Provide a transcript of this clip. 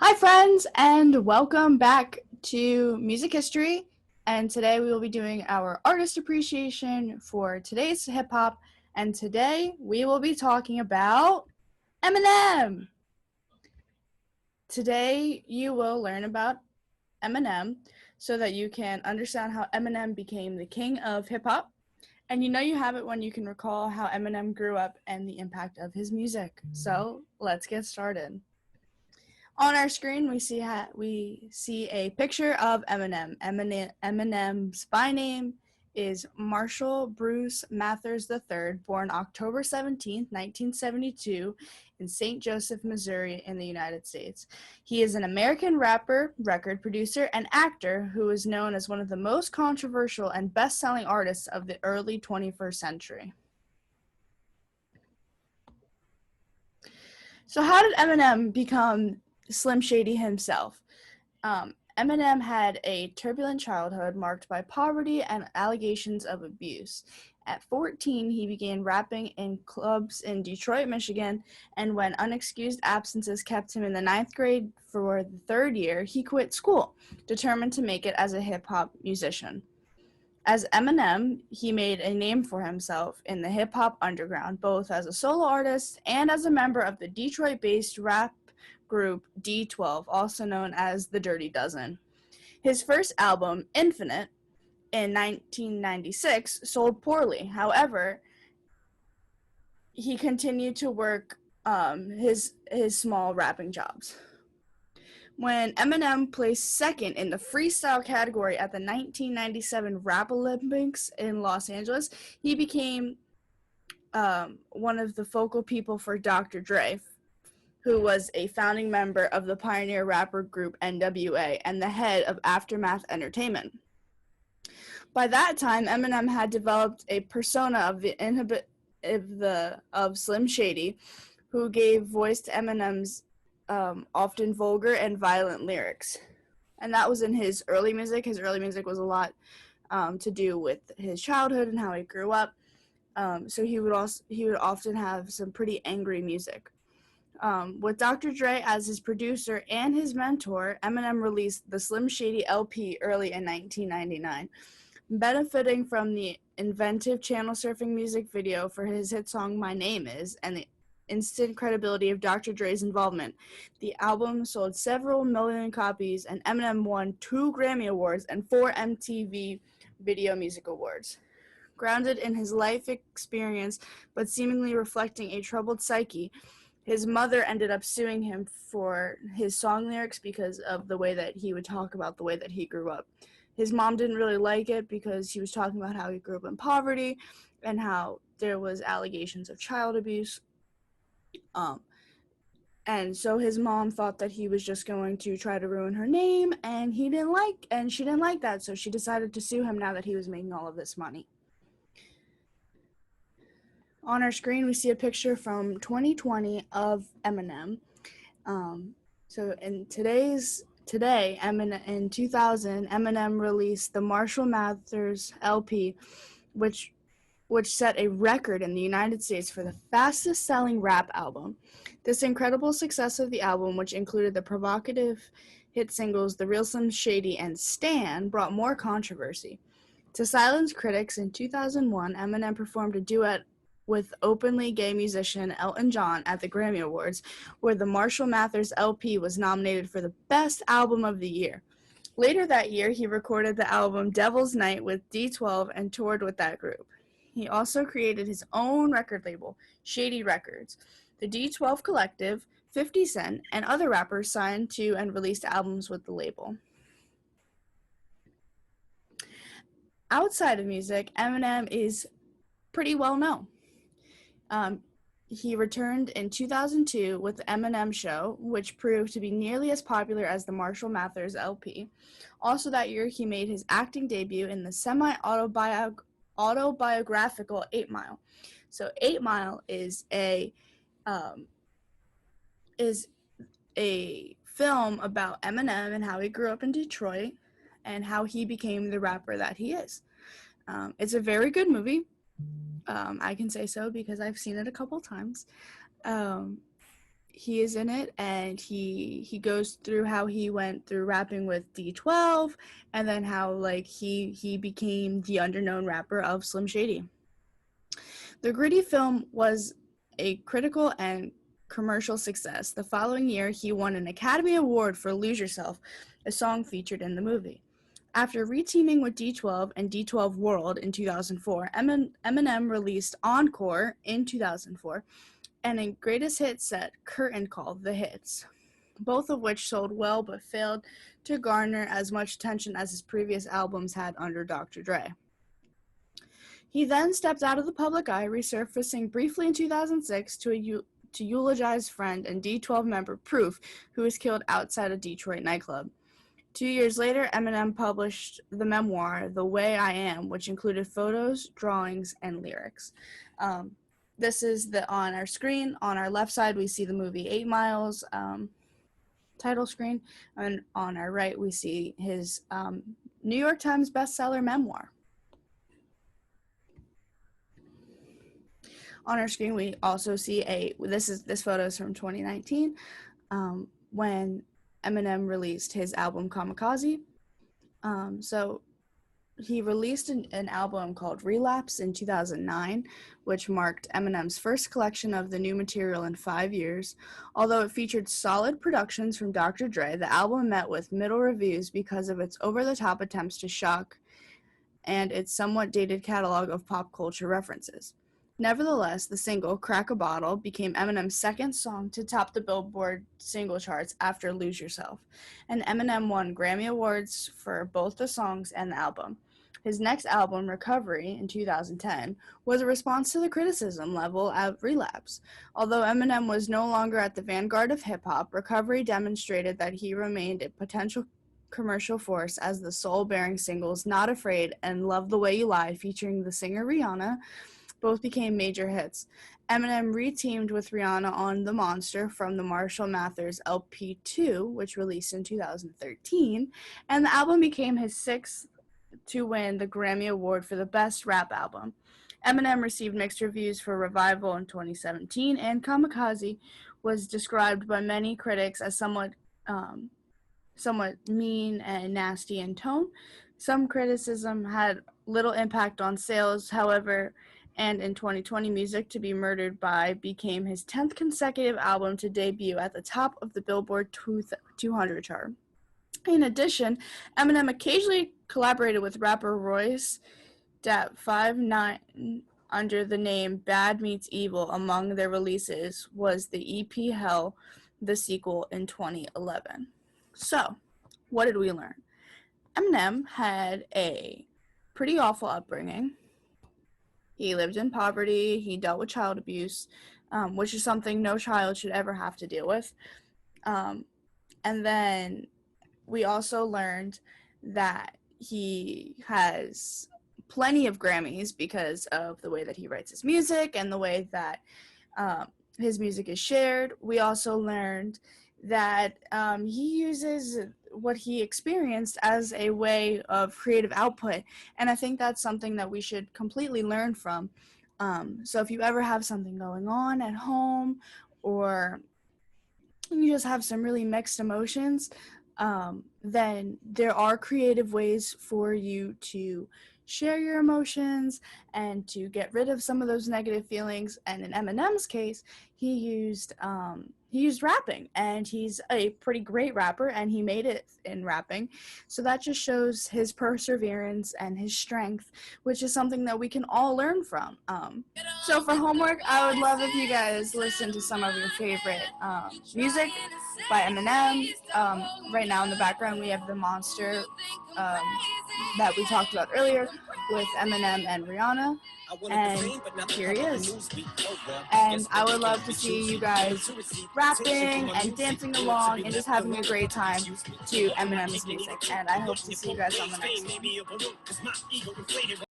Hi, friends, and welcome back to Music History. And today we will be doing our artist appreciation for today's hip hop. And today we will be talking about Eminem. Today you will learn about Eminem so that you can understand how Eminem became the king of hip hop. And you know you have it when you can recall how Eminem grew up and the impact of his music. So let's get started. On our screen, we see a picture of Eminem. Eminem's by name is Marshall Bruce Mathers III, born October 17, 1972, in St. Joseph, Missouri, in the United States. He is an American rapper, record producer, and actor who is known as one of the most controversial and best-selling artists of the early 21st century. So, how did Eminem become Slim Shady himself? Eminem had a turbulent childhood marked by poverty and allegations of abuse. At 14, he began rapping in clubs in Detroit, Michigan, and when unexcused absences kept him in the ninth grade for the third year, he quit school, determined to make it as a hip-hop musician. As Eminem, he made a name for himself in the hip-hop underground, both as a solo artist and as a member of the Detroit-based rap group D12, also known as the Dirty Dozen. His first album, Infinite, in 1996, sold poorly. However, he continued to work his small rapping jobs. When Eminem placed second in the freestyle category at the 1997 Rap Olympics in Los Angeles, he became one of the focal people for Dr. Dre, who was a founding member of the pioneer rapper group NWA and the head of Aftermath Entertainment. By that time, Eminem had developed a persona of Slim Shady, who gave voice to Eminem's often vulgar and violent lyrics. And that was in his early music. His early music was a lot to do with his childhood and how he grew up. So he would often have some pretty angry music. With Dr. Dre as his producer and his mentor, Eminem released the Slim Shady LP early in 1999. Benefiting from the inventive channel surfing music video for his hit song My Name Is and the instant credibility of Dr. Dre's involvement, the album sold several million copies and Eminem won 2 Grammy Awards and 4 MTV Video Music Awards. Grounded in his life experience but seemingly reflecting a troubled psyche, his mother ended up suing him for his song lyrics because of the way that he would talk about the way that he grew up. His mom didn't really like it because he was talking about how he grew up in poverty and how there was allegations of child abuse. And so his mom thought that he was just going to try to ruin her name, and she didn't like that, so she decided to sue him now that he was making all of this money. On our screen, we see a picture from 2020 of Eminem. So in in 2000, Eminem released the Marshall Mathers LP, which set a record in the United States for the fastest selling rap album. This incredible success of the album, which included the provocative hit singles The Real Slim Shady and Stan, brought more controversy. To silence critics, in 2001, Eminem performed a duet with openly gay musician Elton John at the Grammy Awards, where the Marshall Mathers LP was nominated for the Best Album of the Year. Later that year, he recorded the album Devil's Night with D12 and toured with that group. He also created his own record label, Shady Records. The D12 Collective, 50 Cent, and other rappers signed to and released albums with the label. Outside of music, Eminem is pretty well known. He returned in 2002 with the Eminem Show, which proved to be nearly as popular as the Marshall Mathers LP. Also that year, he made his acting debut in the semi-autobiographical 8 Mile. So 8 Mile is a film about Eminem and how he grew up in Detroit and how he became the rapper that he is. It's a very good movie. I can say so because I've seen it a couple times. he is in it, and he goes through how he went through rapping with D12, and then how like he became the underknown rapper of Slim Shady. The gritty film was a critical and commercial success. The following year, he won an Academy Award for Lose Yourself, a song featured in the movie. After reteaming with D12 and D12 World in 2004, Eminem released Encore in 2004 and a greatest hits set, Curtain Call, The Hits, both of which sold well but failed to garner as much attention as his previous albums had under Dr. Dre. He then stepped out of the public eye, resurfacing briefly in 2006 to eulogize friend and D12 member Proof, who was killed outside a Detroit nightclub. 2 years later, Eminem published the memoir, The Way I Am, which included photos, drawings, and lyrics. This is on our screen. On our left side, we see the movie 8 Miles title screen, and on our right, we see his New York Times bestseller memoir. On our screen, we also see this photo is from 2019, when Eminem released his album Kamikaze. So he released an album called Relapse in 2009, which marked Eminem's first collection of the new material in 5 years. Although it featured solid productions from Dr. Dre, the album met with middle reviews because of its over-the-top attempts to shock and its somewhat dated catalog of pop culture references. Nevertheless, the single, Crack a Bottle, became Eminem's second song to top the Billboard single charts after Lose Yourself, and Eminem won Grammy Awards for both the songs and the album. His next album, Recovery, in 2010, was a response to the criticism level at Relapse. Although Eminem was no longer at the vanguard of hip-hop, Recovery demonstrated that he remained a potential commercial force, as the soul-bearing singles Not Afraid and Love the Way You Lie, featuring the singer Rihanna, both became major hits. Eminem reteamed with Rihanna on The Monster from the Marshall Mathers LP2, which released in 2013, and the album became his sixth to win the Grammy Award for the Best Rap Album. Eminem received mixed reviews for Revival in 2017, and Kamikaze was described by many critics as somewhat mean and nasty in tone. Some criticism had little impact on sales, however, and in 2020, Music to Be Murdered By became his 10th consecutive album to debut at the top of the Billboard 200 chart. In addition, Eminem occasionally collaborated with rapper Royce Dat 5'9" under the name Bad Meets Evil. Among their releases was the EP Hell, the sequel in 2011. So, what did we learn? Eminem had a pretty awful upbringing. He lived in poverty. He dealt with child abuse, which is something no child should ever have to deal with. And then we also learned that he has plenty of Grammys because of the way that he writes his music and the way that his music is shared. We also learned that he uses what he experienced as a way of creative output, and I think that's something that we should completely learn from. So if you ever have something going on at home, or you just have some really mixed emotions, then there are creative ways for you to share your emotions and to get rid of some of those negative feelings. And in Eminem's case, he used rapping, and he's a pretty great rapper, and he made it in rapping. So that just shows his perseverance and his strength, which is something that we can all learn from. So for homework, I would love if you guys listen to some of your favorite music by Eminem. Right now in the background, we have The Monster that we talked about earlier with Eminem and Rihanna. And here he is. And I would love to see you guys rapping and dancing along and just having a great time to Eminem's music. And I hope to see you guys on the next one.